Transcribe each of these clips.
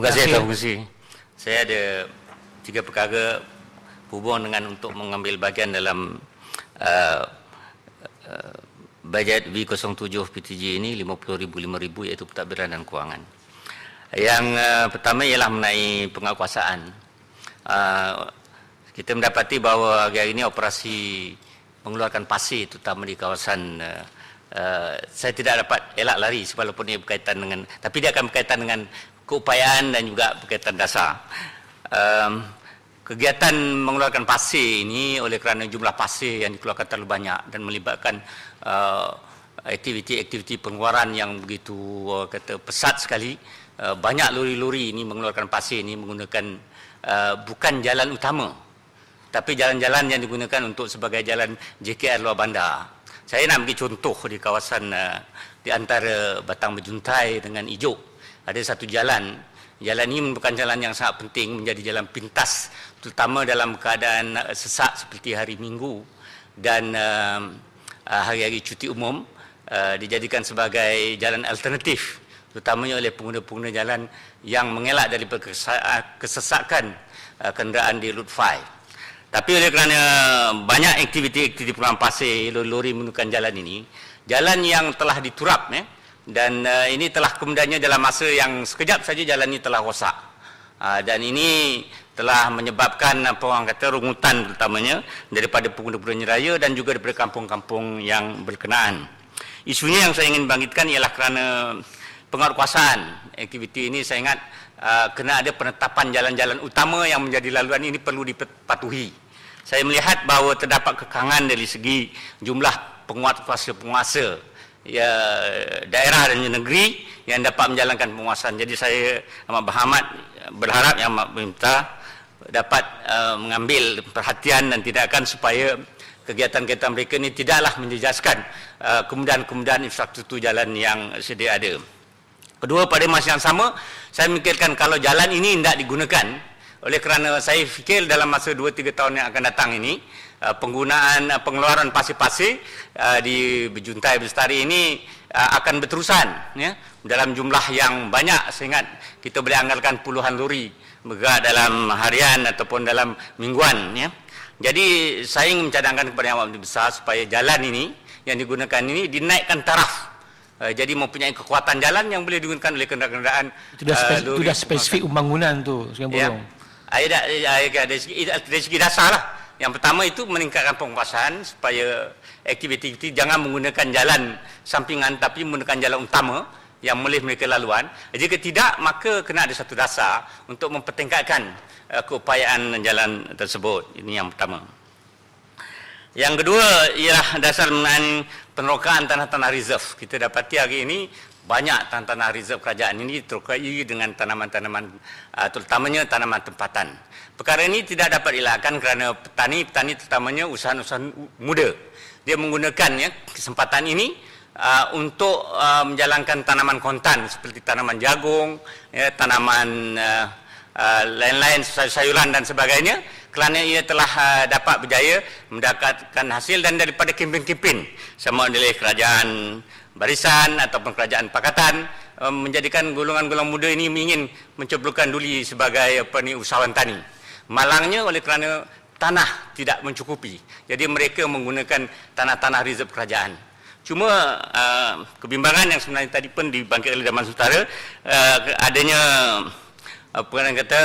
kasih Tuan Pengerusi. Saya ada 3 perkara berhubung dengan untuk mengambil bahagian dalam bajet V07 PTG ini 50,000 5,000 iaitu pentadbiran dan kewangan. Yang pertama ialah mengenai penguatkuasaan. Kita mendapati bahawa hari ini operasi mengeluarkan pasir terutama di kawasan saya tidak dapat elak lari walaupun ia berkaitan dengan, tapi dia akan berkaitan dengan keupayaan dan juga berkaitan dasar. Kegiatan mengeluarkan pasir ini oleh kerana jumlah pasir yang dikeluarkan terlalu banyak dan melibatkan aktiviti-aktiviti pengeluaran yang begitu kata pesat sekali. Banyak lori-lori ini mengeluarkan pasir ini menggunakan bukan jalan utama, tapi jalan-jalan yang digunakan untuk sebagai jalan JKR luar bandar. Saya nak bagi contoh di kawasan di antara Batang Berjuntai dengan Ijuk. Ada satu jalan. Jalan ini merupakan jalan yang sangat penting, menjadi jalan pintas terutama dalam keadaan sesak seperti hari Minggu dan hari-hari cuti umum. Dijadikan sebagai jalan alternatif terutamanya oleh pengguna-pengguna jalan yang mengelak daripada kesesakan kenderaan di Route 5. Tapi oleh kerana banyak aktiviti-aktiviti pengeluaran pasir, lori-lori menggunakan jalan ini, jalan yang telah diturap dan ini telah kemudiannya dalam masa yang sekejap saja jalan ini telah rosak. Dan ini telah menyebabkan orang kata rungutan terutamanya daripada pengguna-pengguna raya dan juga daripada kampung-kampung yang berkenaan. Isunya yang saya ingin bangkitkan ialah kerana penguatkuasaan aktiviti ini. Saya ingat kena ada penetapan jalan-jalan utama yang menjadi laluan ini perlu dipatuhi. Saya melihat bahawa terdapat kekangan dari segi jumlah penguasa-penguasa ya, daerah dan negeri yang dapat menjalankan penguasaan. Jadi saya amat berharap yang amat minta dapat mengambil perhatian dan tindakan supaya kegiatan-kegiatan mereka ini tidaklah menjejaskan kemudahan-kemudahan infrastruktur jalan yang sedia ada. Kedua, pada masa yang sama saya memikirkan kalau jalan ini tidak digunakan, oleh kerana saya fikir dalam masa 2-3 tahun yang akan datang ini penggunaan pengeluaran pasir-pasir di Berjuntai Bestari ini akan berterusan ya, dalam jumlah yang banyak. Saya ingat kita boleh anggarkan puluhan lori bergerak dalam harian ataupun dalam mingguan ya. Jadi saya ingin mencadangkan kepada Yang Amat Besar supaya jalan ini yang digunakan ini dinaikkan taraf. Jadi mempunyai kekuatan jalan yang boleh digunakan oleh kenderaan-kenderaan. Itu dah spesifik pembangunan tu Sekian Bolong. Dari segi dasar lah. Yang pertama itu meningkatkan penguasaan supaya aktiviti jangan menggunakan jalan sampingan tapi menggunakan jalan utama yang boleh mereka laluan. Jika tidak, maka kena ada satu dasar untuk mempertingkatkan keupayaan jalan tersebut. Ini yang pertama. Yang kedua ialah dasar mengenai penerokaan tanah-tanah reserve. Kita dapati hari ini banyak tanah-tanah reserve kerajaan ini terokai dengan tanaman-tanaman terutamanya tanaman tempatan. Perkara ini tidak dapat elakkan kerana petani terutamanya usaha-usaha muda. Dia menggunakan kesempatan ini untuk menjalankan tanaman kontan seperti tanaman jagung, tanaman lain-lain sayuran dan sebagainya, kerana ia telah dapat berjaya mendapatkan hasil dan daripada kempen-kempen sama oleh kerajaan barisan ataupun kerajaan pakatan menjadikan golongan-golongan muda ini ingin mencebulkan duli sebagai usahawan tani. Malangnya oleh kerana tanah tidak mencukupi, jadi mereka menggunakan tanah-tanah reserve kerajaan. Cuma kebimbangan yang sebenarnya tadi pun dibangkit oleh Damansur Utara, adanya apa orang kata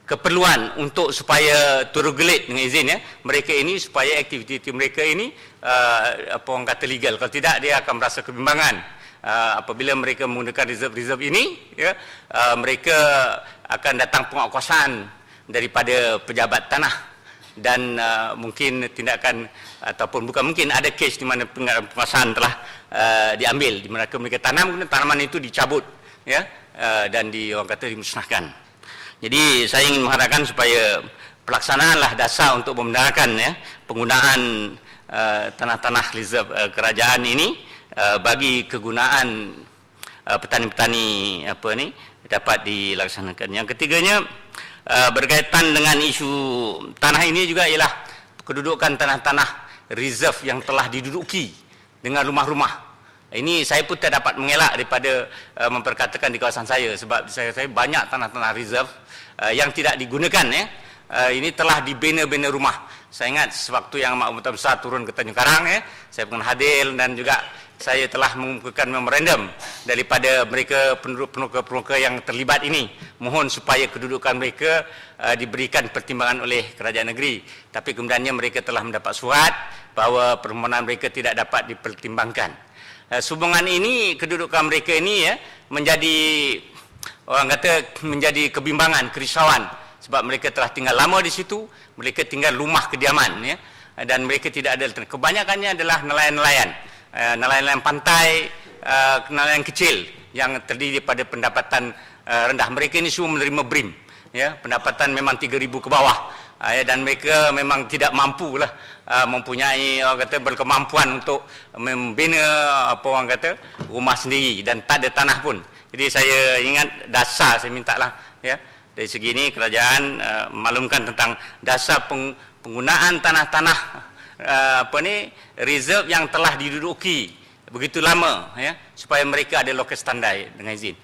keperluan untuk supaya to regulate dengan izin mereka ini supaya aktiviti mereka ini apa orang kata legal. Kalau tidak dia akan merasa kebimbangan apabila mereka menggunakan reserve ini mereka akan datang penguatkuasaan daripada pejabat tanah dan mungkin tindakan ataupun bukan mungkin ada kes di mana penguasaan telah diambil di mana mereka tanam tanaman itu dicabut dan orang kata dimusnahkan. Jadi saya ingin mengharapkan supaya pelaksanaanlah dasar untuk membenarkan penggunaan tanah-tanah reserve kerajaan ini bagi kegunaan petani-petani dapat dilaksanakan. Yang ketiganya berkaitan dengan isu tanah ini juga ialah kedudukan tanah-tanah reserve yang telah diduduki dengan rumah-rumah Ini saya pun tidak dapat mengelak daripada memperkatakan di kawasan saya, sebab saya banyak tanah-tanah reserve yang tidak digunakan ya. Ini telah dibina-bina rumah. Saya ingat sewaktu yang Mak Umar Besar turun ke Tanjung Karang ya, saya pernah hadir dan juga saya telah mengumpulkan memorandum daripada mereka penduduk-penduduk yang terlibat ini, mohon supaya kedudukan mereka diberikan pertimbangan oleh kerajaan negeri. Tapi kemudiannya mereka telah mendapat surat bahawa permohonan mereka tidak dapat dipertimbangkan. Sumbangan ini, kedudukan mereka ini ya, menjadi orang kata menjadi kebimbangan, kerisauan, sebab mereka telah tinggal lama di situ, mereka tinggal rumah kediaman ya, dan mereka tidak ada, kebanyakannya adalah nelayan-nelayan, nelayan pantai, nelayan kecil yang terdiri pada pendapatan rendah. Mereka ini semua menerima BRIM ya, pendapatan memang 3,000 ke bawah. Dan mereka memang tidak mampu lah mempunyai orang kata berkemampuan untuk membina apa orang kata rumah sendiri dan tak ada tanah pun. Jadi saya ingat dasar saya minta lah ya, dari segi ini kerajaan maklumkan tentang dasar penggunaan tanah-tanah reserve yang telah diduduki begitu lama ya, supaya mereka ada lokasi standar dengan izin.